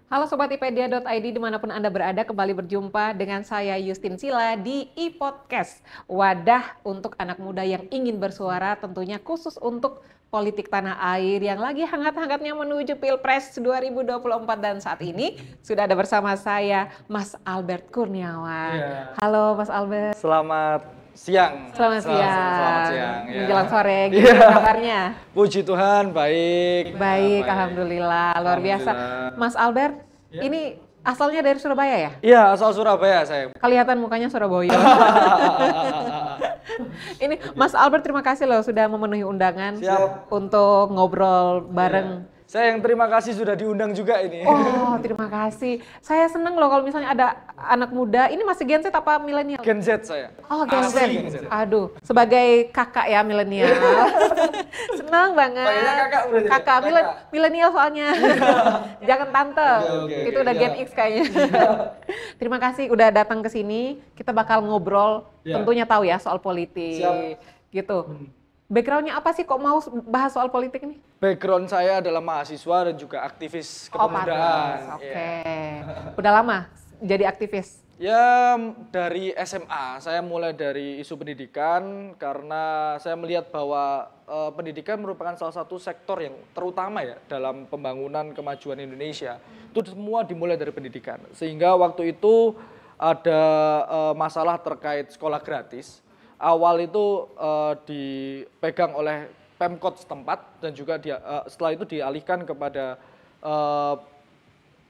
Halo Sobat IPedia.id dimanapun Anda berada, kembali berjumpa dengan saya Yustin Sila di iPodcast. Wadah untuk anak muda yang ingin bersuara, tentunya khusus untuk politik tanah air yang lagi hangat-hangatnya menuju Pilpres 2024. Dan saat ini sudah ada bersama saya Mas Albert Kurniawan. Iya. Halo Mas Albert. Selamat siang. Selamat siang. Selamat siang. Ya. Menjelang sore, gimana kabarnya? Puji Tuhan, baik. Baik, alhamdulillah. Luar biasa. Mas Albert, Ya. ini asalnya dari Surabaya ya? Iya, asal Surabaya saya. Kelihatan mukanya Surabaya. Ini Mas Albert, terima kasih loh sudah memenuhi undangan untuk ngobrol bareng. Ya. Saya yang terima kasih sudah diundang juga ini. Oh, terima kasih. Saya seneng loh kalau misalnya ada anak muda. Ini masih Gen Z apa milenial? Gen Z saya. Oh, Gen Z. Gen Z. Aduh, sebagai kakak ya milenial. Senang banget. Panggilnya kakak berarti. Kakak milenial soalnya. Jangan tante. Oke, Itu udah Gen X kayaknya. Terima kasih udah datang ke sini. Kita bakal ngobrol, tentunya tahu ya soal politik. Siap. Gitu. Backgroundnya apa sih kok mau bahas soal politik ini? Background saya adalah mahasiswa dan juga aktivis kepemudaan. Oke. Udah lama jadi aktivis? Ya, dari SMA. Saya mulai dari isu pendidikan karena saya melihat bahwa pendidikan merupakan salah satu sektor yang terutama ya dalam pembangunan kemajuan Indonesia. Itu semua dimulai dari pendidikan. Sehingga waktu itu ada masalah terkait sekolah gratis. Awal itu dipegang oleh Pemkot setempat dan juga setelah itu dialihkan kepada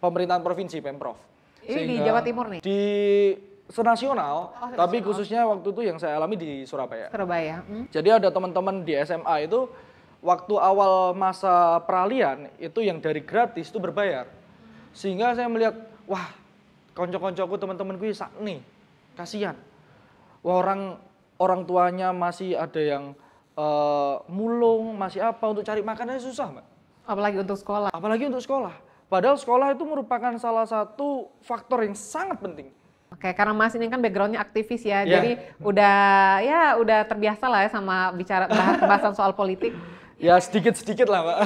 pemerintahan provinsi, Pemprov. Ini di Jawa Timur nih? Di senasional, tapi khususnya waktu itu yang saya alami di Surabaya. Surabaya. Jadi ada teman-teman di SMA itu, waktu awal masa peralihan, itu yang dari gratis itu berbayar. Sehingga saya melihat, wah konco-koncoku teman-temanku sak nih, kasihan. Wah orang tuanya masih ada yang mulung, masih apa, untuk cari makanannya susah, Mbak. Apalagi untuk sekolah. Apalagi untuk sekolah. Padahal sekolah itu merupakan salah satu faktor yang sangat penting. Oke, karena Mas ini kan backgroundnya aktivis ya, jadi udah terbiasa lah ya sama bahasan soal politik. Ya sedikit-sedikit lah, Mbak.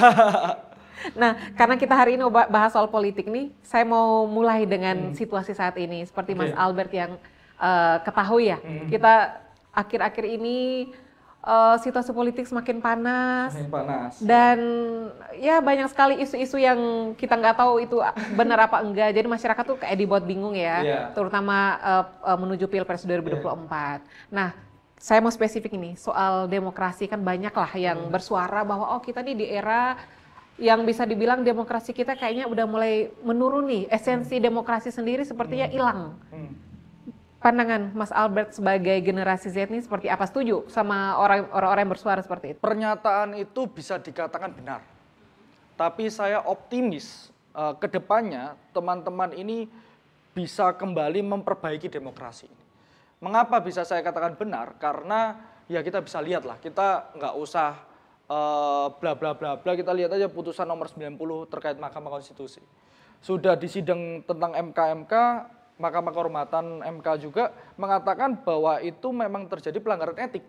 Nah, karena kita hari ini bahas soal politik nih, saya mau mulai dengan situasi saat ini. Seperti Mas Albert yang ketahui ya, kita akhir-akhir ini situasi politik semakin panas. Dan ya banyak sekali isu-isu yang kita nggak tahu itu benar apa enggak. Jadi masyarakat tuh kayak dibuat bingung ya, terutama menuju Pilpres 2024. Nah, saya mau spesifik ini soal demokrasi, kan banyak lah yang bersuara bahwa kita nih di era yang bisa dibilang demokrasi kita kayaknya udah mulai menurun nih. Esensi demokrasi sendiri sepertinya hilang. Pandangan Mas Albert sebagai generasi Z ini seperti apa? Setuju sama orang-orang yang bersuara seperti itu? Pernyataan itu bisa dikatakan benar. Tapi saya optimis ke depannya teman-teman ini bisa kembali memperbaiki demokrasi ini. Mengapa bisa saya katakan benar? Karena ya kita bisa lihat lah, kita nggak usah bla bla bla bla, kita lihat aja putusan nomor 90 terkait Mahkamah Konstitusi. Sudah disidang tentang MK, Mahkamah Kehormatan MK juga mengatakan bahwa itu memang terjadi pelanggaran etik.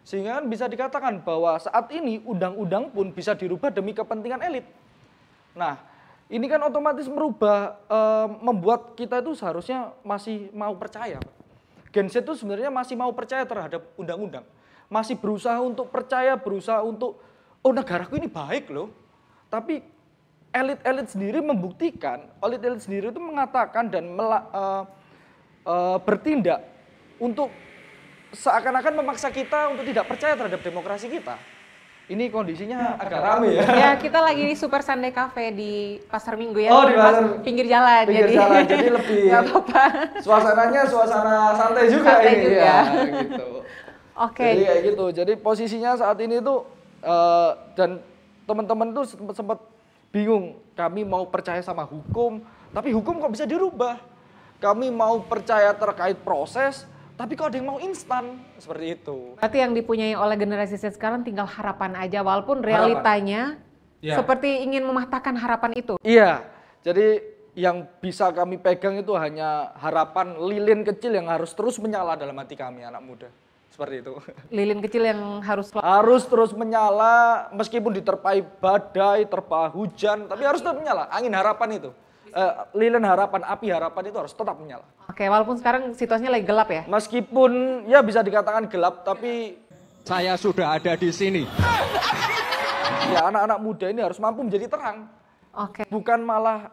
Sehingga kan bisa dikatakan bahwa saat ini undang-undang pun bisa dirubah demi kepentingan elit. Nah, ini kan otomatis merubah, membuat kita itu seharusnya masih mau percaya. Gen Z itu sebenarnya masih mau percaya terhadap undang-undang. Masih berusaha untuk percaya, berusaha untuk, oh negaraku ini baik loh. Tapi elit-elit sendiri membuktikan, elit-elit sendiri itu mengatakan dan bertindak untuk seakan-akan memaksa kita untuk tidak percaya terhadap demokrasi kita. Ini kondisinya agak ramai ya. Ya, kita lagi di Super Sunday Cafe di Pasar Minggu ya. Oh, di pasar pinggir jalan. Jadi lebih nggak apa-apa. Suasananya suasana santai juga santai ini juga. Ya, gitu. Oke. Jadi kayak gitu. Jadi posisinya saat ini tuh dan teman-teman tuh sempat bingung, kami mau percaya sama hukum, tapi hukum kok bisa dirubah. Kami mau percaya terkait proses, tapi kok ada yang mau instan, seperti itu. Berarti yang dipunyai oleh generasi Z sekarang tinggal harapan aja, walaupun realitanya seperti ingin mematahkan harapan itu. Iya, jadi yang bisa kami pegang itu hanya harapan lilin kecil yang harus terus menyala dalam hati kami, anak muda. Seperti itu. Lilin kecil yang harus terus menyala meskipun diterpai badai, terpa hujan, tapi harus tetap menyala. Angin harapan itu. lilin harapan, api harapan itu harus tetap menyala. Oke, walaupun sekarang situasinya lagi gelap ya? Meskipun ya bisa dikatakan gelap, tapi saya sudah ada di sini. Ya anak-anak muda ini harus mampu menjadi terang. Oke. Bukan malah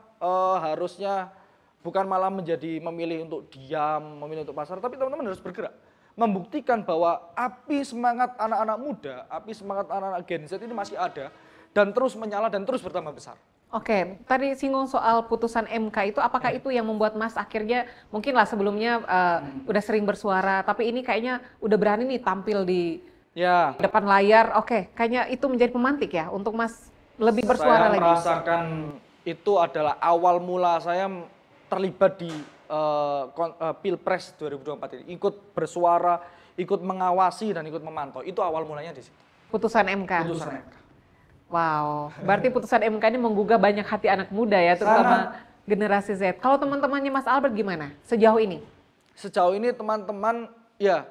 bukan malah menjadi memilih untuk diam, memilih untuk pasar, tapi teman-teman harus bergerak. Membuktikan bahwa api semangat anak-anak muda, api semangat anak-anak Gen Z ini masih ada dan terus menyala dan terus bertambah besar. Oke, tadi singgung soal putusan MK itu, apakah itu yang membuat Mas akhirnya, mungkin lah sebelumnya udah sering bersuara, tapi ini kayaknya udah berani nih tampil di depan layar, oke, kayaknya itu menjadi pemantik ya untuk Mas lebih bersuara lagi? Saya merasakan itu adalah awal mula saya terlibat di Pilpres 2024 ini, ikut bersuara, ikut mengawasi dan ikut memantau, itu awal mulanya di situ. Putusan MK? Putusan MK. Wow, berarti putusan MK ini menggugah banyak hati anak muda ya, terutama generasi Z. Kalau teman-temannya Mas Albert gimana sejauh ini? Sejauh ini teman-teman, ya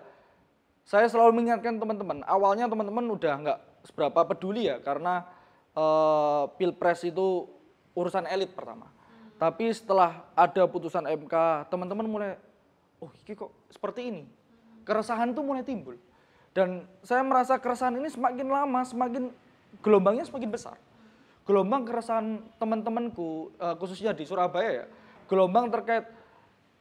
saya selalu mengingatkan teman-teman, awalnya teman-teman udah nggak seberapa peduli ya, karena Pilpres itu urusan elit pertama. Tapi setelah ada putusan MK, teman-teman mulai, oh ini kok seperti ini. Keresahan itu mulai timbul. Dan saya merasa keresahan ini semakin lama, gelombangnya semakin besar. Gelombang keresahan teman-temanku, khususnya di Surabaya ya, gelombang terkait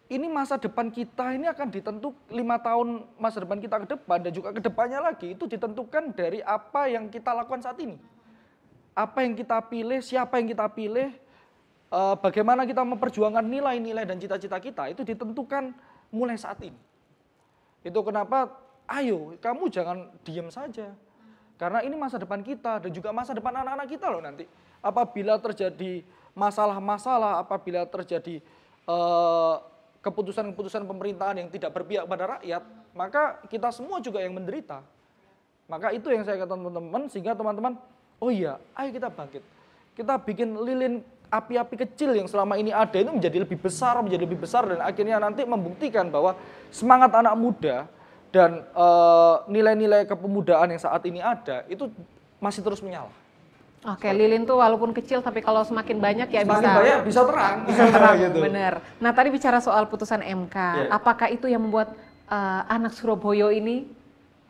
ini masa depan kita ini akan ditentukan 5 tahun masa depan kita ke depan dan juga ke depannya lagi itu ditentukan dari apa yang kita lakukan saat ini. Apa yang kita pilih, siapa yang kita pilih, bagaimana kita memperjuangkan nilai-nilai dan cita-cita kita itu ditentukan mulai saat ini. Itu kenapa, ayo kamu jangan diam saja. Karena ini masa depan kita dan juga masa depan anak-anak kita loh nanti. Apabila terjadi masalah-masalah, apabila terjadi keputusan-keputusan pemerintahan yang tidak berpihak pada rakyat, maka kita semua juga yang menderita. Maka itu yang saya katakan teman-teman, sehingga teman-teman, oh iya, ayo kita bangkit. Kita bikin lilin api-api kecil yang selama ini ada itu menjadi lebih besar dan akhirnya nanti membuktikan bahwa semangat anak muda dan nilai-nilai kepemudaan yang saat ini ada itu masih terus menyala. Oke, lilin tuh walaupun kecil tapi kalau semakin banyak ya semakin banyak bisa terang. Bisa terang, gitu. Bener. Nah tadi bicara soal putusan MK, apakah itu yang membuat anak Surabaya ini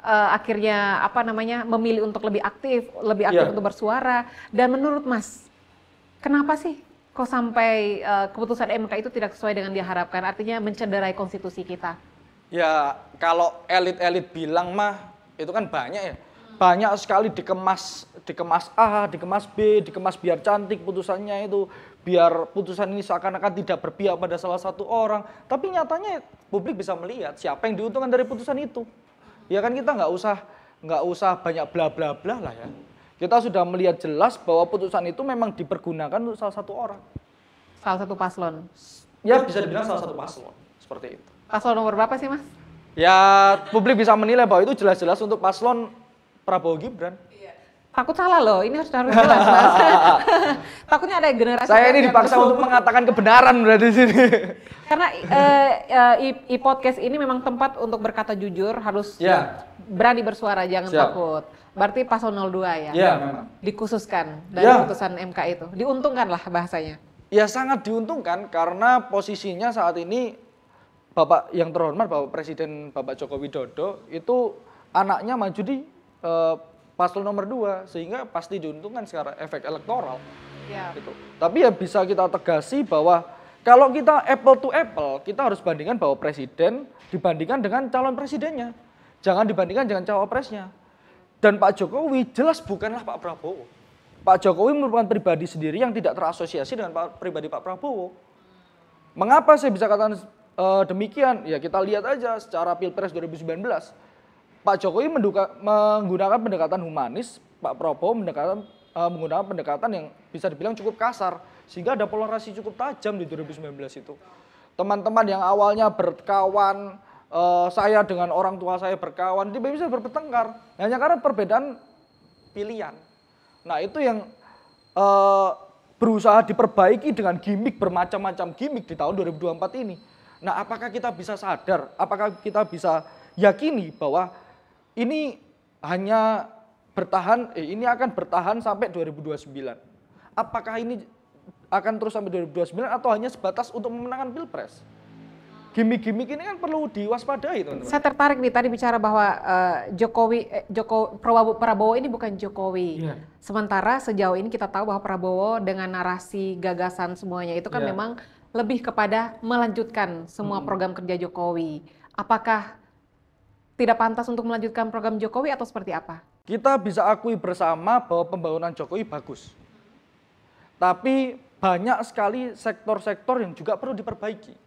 akhirnya memilih untuk lebih aktif untuk bersuara? Dan menurut Mas, kenapa sih kok sampai keputusan MK itu tidak sesuai dengan diharapkan? Artinya mencederai konstitusi kita. Ya kalau elit-elit bilang mah itu kan banyak ya. Banyak sekali dikemas A, dikemas B, dikemas biar cantik putusannya itu, biar putusan ini seakan-akan tidak berpihak pada salah satu orang. Tapi nyatanya publik bisa melihat siapa yang diuntungkan dari putusan itu. Ya kan kita nggak usah banyak bla bla bla lah ya. Kita sudah melihat jelas bahwa putusan itu memang dipergunakan untuk salah satu orang. Salah satu paslon. Ya bisa dibilang salah satu paslon seperti itu. Paslon nomor berapa sih Mas? Ya publik bisa menilai bahwa itu jelas-jelas untuk paslon Prabowo Gibran. Takut salah loh, ini harus jelas Mas. Takutnya ada generasi. Saya ini dipaksa untuk mengatakan kebenaran berarti sini. Karena podcast ini memang tempat untuk berkata jujur, harus berani bersuara, jangan takut. Berarti paslon 02 ya? Iya memang. Dikhususkan dari putusan MK itu. Diuntungkan lah bahasanya. Ya sangat diuntungkan karena posisinya saat ini Bapak yang terhormat, Bapak Presiden Bapak Joko Widodo itu anaknya maju di paslon nomor 2 sehingga pasti diuntungkan secara efek elektoral. Gitu. Tapi ya bisa kita tegasi bahwa kalau kita apple to apple, kita harus bandingkan bahwa presiden dibandingkan dengan calon presidennya. Jangan dibandingkan dengan cawapresnya. Dan Pak Jokowi jelas bukanlah Pak Prabowo. Pak Jokowi merupakan pribadi sendiri yang tidak terasosiasi dengan pribadi Pak Prabowo. Mengapa saya bisa katakan demikian? Ya kita lihat aja secara Pilpres 2019. Pak Jokowi menggunakan pendekatan humanis, Pak Prabowo menggunakan pendekatan yang bisa dibilang cukup kasar, sehingga ada polarisasi cukup tajam di 2019 itu. Teman-teman yang awalnya berkawan, saya dengan orang tua saya berkawan, dia bisa bertengkar, hanya karena perbedaan pilihan. Nah itu yang berusaha diperbaiki dengan gimmick, bermacam-macam gimmick di tahun 2024 ini. Nah apakah kita bisa sadar, apakah kita bisa yakini bahwa ini hanya bertahan, ini akan bertahan sampai 2029. Apakah ini akan terus sampai 2029 atau hanya sebatas untuk memenangkan Pilpres? Gimik-gimik ini kan perlu diwaspadai, teman-teman. Saya tertarik nih tadi bicara bahwa Prabowo ini bukan Jokowi. Iya. Sementara sejauh ini kita tahu bahwa Prabowo dengan narasi gagasan semuanya itu kan Iya. memang lebih kepada melanjutkan semua program kerja Jokowi. Apakah tidak pantas untuk melanjutkan program Jokowi atau seperti apa? Kita bisa akui bersama bahwa pembangunan Jokowi bagus. Tapi banyak sekali sektor-sektor yang juga perlu diperbaiki.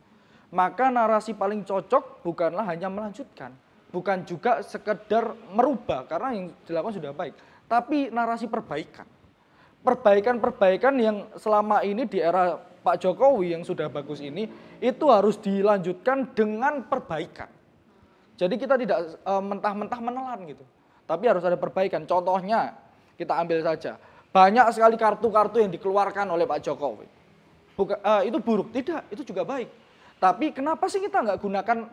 Maka narasi paling cocok bukanlah hanya melanjutkan, bukan juga sekedar merubah karena yang dilakukan sudah baik, tapi narasi perbaikan. Perbaikan-perbaikan yang selama ini di era Pak Jokowi yang sudah bagus ini itu harus dilanjutkan dengan perbaikan. Jadi kita tidak mentah-mentah menelan gitu, tapi harus ada perbaikan. Contohnya kita ambil saja, banyak sekali kartu-kartu yang dikeluarkan oleh Pak Jokowi. Itu buruk? Tidak, itu juga baik. Tapi kenapa sih kita nggak gunakan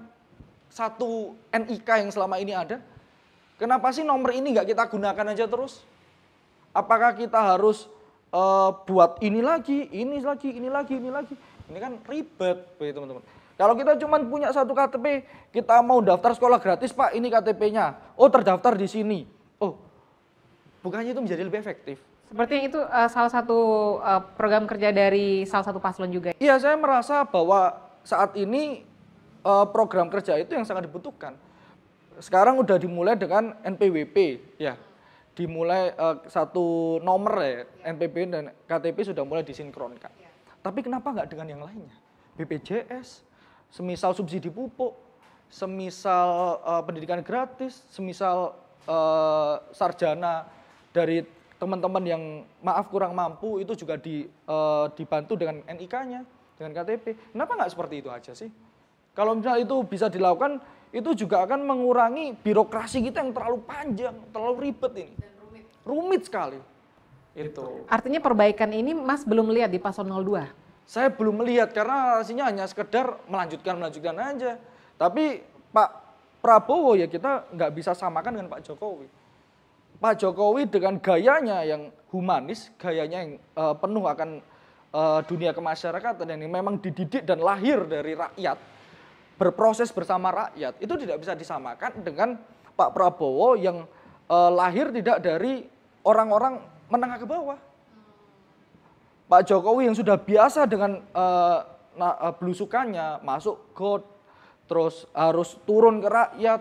satu NIK yang selama ini ada? Kenapa sih nomor ini nggak kita gunakan aja terus? Apakah kita harus buat ini lagi, ini lagi, ini lagi, ini lagi? Ini kan ribet, teman-teman. Kalau kita cuma punya satu KTP, kita mau daftar sekolah gratis, Pak, ini KTP-nya. Oh, terdaftar di sini. Oh, bukannya itu menjadi lebih efektif? Sepertinya itu salah satu program kerja dari salah satu paslon juga. Iya, saya merasa bahwa saat ini program kerja itu yang sangat dibutuhkan. Sekarang udah dimulai dengan NPWP, ya, dimulai satu nomor ya, NPWP dan KTP sudah mulai disinkronkan. Tapi kenapa nggak dengan yang lainnya? BPJS, semisal subsidi pupuk, semisal pendidikan gratis, semisal sarjana dari teman-teman yang maaf kurang mampu itu juga dibantu dengan NIK-nya. Dengan KTP, kenapa nggak seperti itu aja sih? Kalau misalnya itu bisa dilakukan, itu juga akan mengurangi birokrasi kita yang terlalu panjang, terlalu ribet ini. Dan rumit sekali. Itu. Artinya perbaikan ini Mas belum lihat di paslon 02? Saya belum melihat karena narasinya hanya sekedar melanjutkan aja. Tapi Pak Prabowo ya kita nggak bisa samakan dengan Pak Jokowi. Pak Jokowi dengan gayanya yang humanis, gayanya yang penuh akan dunia kemasyarakatan yang memang dididik dan lahir dari rakyat, berproses bersama rakyat, itu tidak bisa disamakan dengan Pak Prabowo yang lahir tidak dari orang-orang menengah ke bawah. Pak Jokowi yang sudah biasa dengan belusukannya, masuk got, terus harus turun ke rakyat,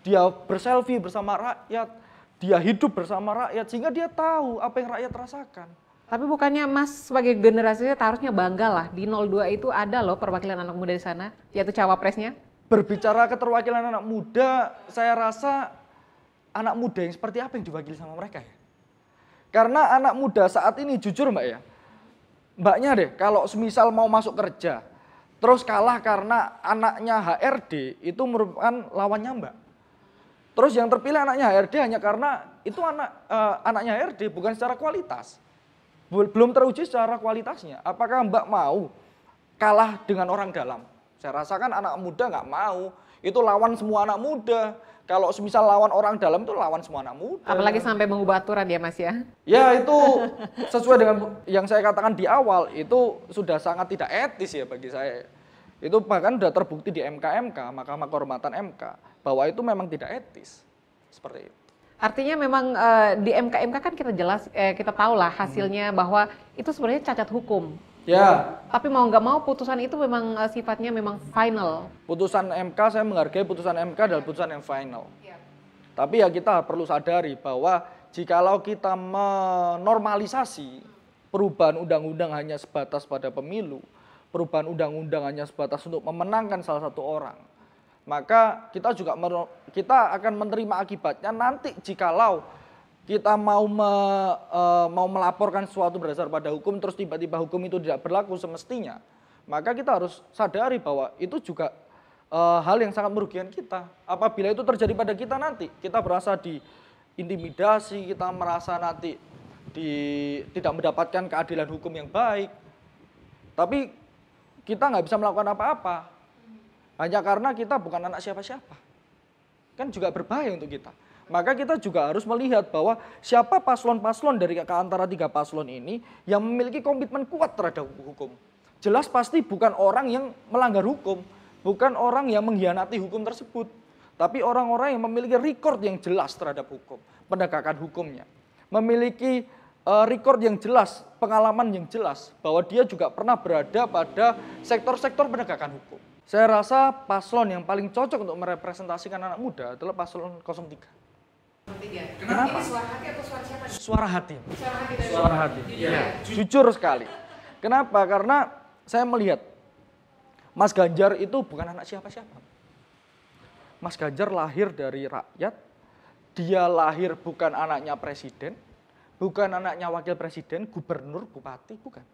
dia berselfie bersama rakyat, dia hidup bersama rakyat, sehingga dia tahu apa yang rakyat rasakan. Tapi bukannya Mas sebagai generasinya harusnya bangga lah, di 02 itu ada loh perwakilan anak muda di sana, yaitu cawapresnya. Berbicara keterwakilan anak muda, saya rasa anak muda yang seperti apa yang diwakili sama mereka ya? Karena anak muda saat ini jujur Mbak ya, Mbaknya deh kalau semisal mau masuk kerja, terus kalah karena anaknya HRD itu merupakan lawannya Mbak. Terus yang terpilih anaknya HRD hanya karena itu anaknya HRD bukan secara kualitas. Belum teruji secara kualitasnya. Apakah Mbak mau kalah dengan orang dalam? Saya rasakan anak muda nggak mau. Itu lawan semua anak muda. Kalau semisal lawan orang dalam itu lawan semua anak muda. Apalagi sampai mengubah aturan ya Mas ya? Ya itu sesuai dengan yang saya katakan di awal. Itu sudah sangat tidak etis ya bagi saya. Itu bahkan sudah terbukti di MK, Mahkamah Kehormatan MK. Bahwa itu memang tidak etis. Seperti itu. Artinya memang di MK kan kita tahu lah hasilnya bahwa itu sebenarnya cacat hukum. Ya. Tapi mau nggak mau putusan itu memang sifatnya memang final. Putusan MK saya menghargai putusan MK adalah putusan yang final. Ya. Tapi ya kita perlu sadari bahwa jikalau kita menormalisasi perubahan undang-undang hanya sebatas pada pemilu, perubahan undang-undang hanya sebatas untuk memenangkan salah satu orang, maka kita akan menerima akibatnya nanti jikalau kita mau melaporkan sesuatu berdasar pada hukum terus tiba-tiba hukum itu tidak berlaku semestinya, maka kita harus sadari bahwa itu juga hal yang sangat merugikan kita. Apabila itu terjadi pada kita nanti, kita merasa diintimidasi, kita merasa nanti tidak mendapatkan keadilan hukum yang baik, tapi kita nggak bisa melakukan apa-apa. Hanya karena kita bukan anak siapa-siapa. Kan juga berbahaya untuk kita. Maka kita juga harus melihat bahwa siapa paslon-paslon dari antara 3 paslon ini yang memiliki komitmen kuat terhadap hukum. Jelas pasti bukan orang yang melanggar hukum, bukan orang yang mengkhianati hukum tersebut, tapi orang-orang yang memiliki record yang jelas terhadap hukum, penegakan hukumnya. Memiliki record yang jelas, pengalaman yang jelas, bahwa dia juga pernah berada pada sektor-sektor penegakan hukum. Saya rasa paslon yang paling cocok untuk merepresentasikan anak muda adalah paslon 03. Kenapa? Ini suara hati atau suara siapa? Suara hati. Suara hati dari Suara hati. Ya. Jujur sekali. Kenapa? Karena saya melihat Mas Ganjar itu bukan anak siapa-siapa. Mas Ganjar lahir dari rakyat. Dia lahir bukan anaknya presiden, bukan anaknya wakil presiden, gubernur, bupati, bukan.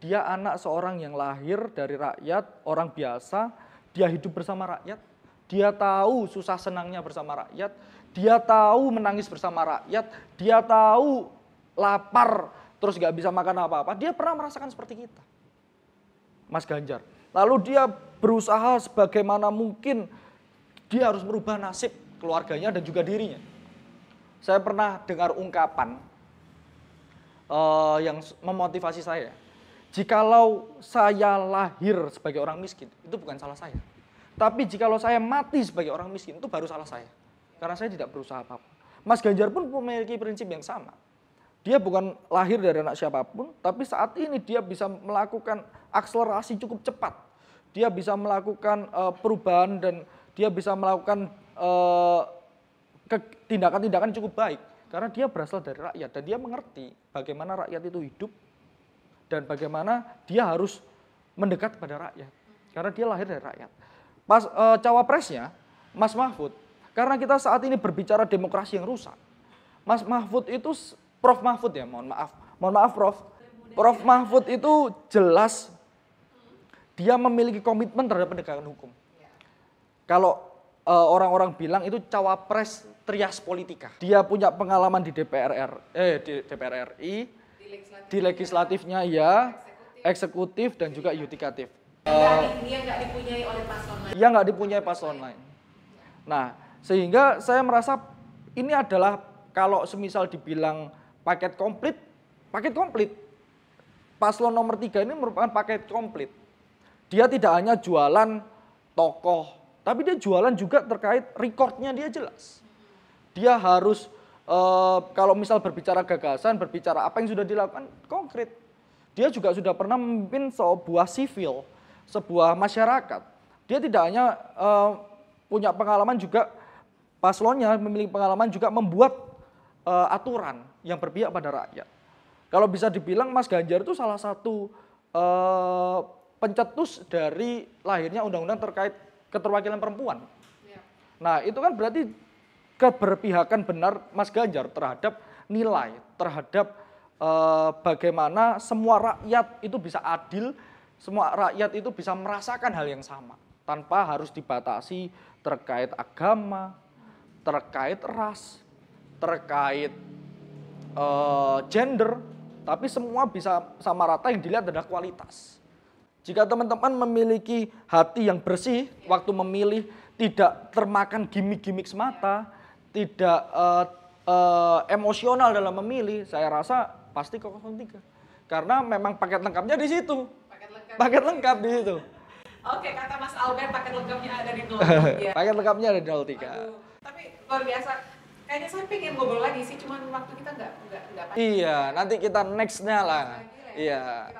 Dia anak seorang yang lahir dari rakyat, orang biasa, dia hidup bersama rakyat, dia tahu susah senangnya bersama rakyat, dia tahu menangis bersama rakyat, dia tahu lapar terus gak bisa makan apa-apa, dia pernah merasakan seperti kita. Mas Ganjar. Lalu dia berusaha sebagaimana mungkin, dia harus merubah nasib keluarganya dan juga dirinya. Saya pernah dengar ungkapan yang memotivasi saya. Jikalau saya lahir sebagai orang miskin, itu bukan salah saya. Tapi jikalau saya mati sebagai orang miskin, itu baru salah saya. Karena saya tidak berusaha apa-apa. Mas Ganjar pun memiliki prinsip yang sama. Dia bukan lahir dari anak siapapun, tapi saat ini dia bisa melakukan akselerasi cukup cepat. Dia bisa melakukan perubahan dan dia bisa melakukan tindakan-tindakan cukup baik. Karena dia berasal dari rakyat dan dia mengerti bagaimana rakyat itu hidup dan bagaimana dia harus mendekat kepada rakyat. Karena dia lahir dari rakyat. Pas cawapresnya, Mas Mahfud, karena kita saat ini berbicara demokrasi yang rusak. Mas Mahfud itu, Prof Mahfud ya, mohon maaf Prof. Prof Mahfud itu jelas dia memiliki komitmen terhadap penegakan hukum. Kalau orang-orang bilang itu cawapres trias politika. Dia punya pengalaman di DPR RI, di legislatifnya ya, eksekutif dan juga yudikatif. Yang nggak dipunyai oleh paslon lain. Yang nggak dipunyai paslon lain. Nah, sehingga saya merasa ini adalah kalau semisal dibilang paket komplit. Paslon nomor 3 ini merupakan paket komplit. Dia tidak hanya jualan tokoh, tapi dia jualan juga terkait recordnya dia jelas. Dia harus kalau misal berbicara gagasan, berbicara apa yang sudah dilakukan konkret. Dia juga sudah pernah memimpin sebuah sivil, sebuah masyarakat. Dia tidak hanya punya pengalaman juga, paslonnya memiliki pengalaman juga membuat aturan yang berpihak pada rakyat. Kalau bisa dibilang Mas Ganjar itu salah satu pencetus dari lahirnya undang-undang terkait keterwakilan perempuan. Nah itu kan berarti keberpihakan benar Mas Ganjar terhadap nilai, terhadap bagaimana semua rakyat itu bisa adil, semua rakyat itu bisa merasakan hal yang sama, tanpa harus dibatasi terkait agama, terkait ras, terkait gender, tapi semua bisa sama rata, yang dilihat adalah kualitas. Jika teman-teman memiliki hati yang bersih, waktu memilih tidak termakan gimmick-gimmick semata, tidak emosional dalam memilih, saya rasa pasti ke 03. Karena memang paket lengkapnya di situ. Paket lengkap di situ. Oke, kata Mas Albert paket lengkapnya ada di 03. Paket lengkapnya ada di 03. Aduh, tapi luar biasa. Kayaknya saya pengen ngobrol lagi sih, cuman waktu kita nggak pas. Iya, nanti kita next-nya lah. Iya.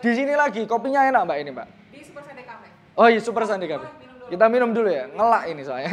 Di sini lagi, kopinya enak Mbak ini Mbak. Di Super Sande Cafe. Oh iya, Super Sande Cafe. Kita minum dulu ya, ngelak ini soalnya.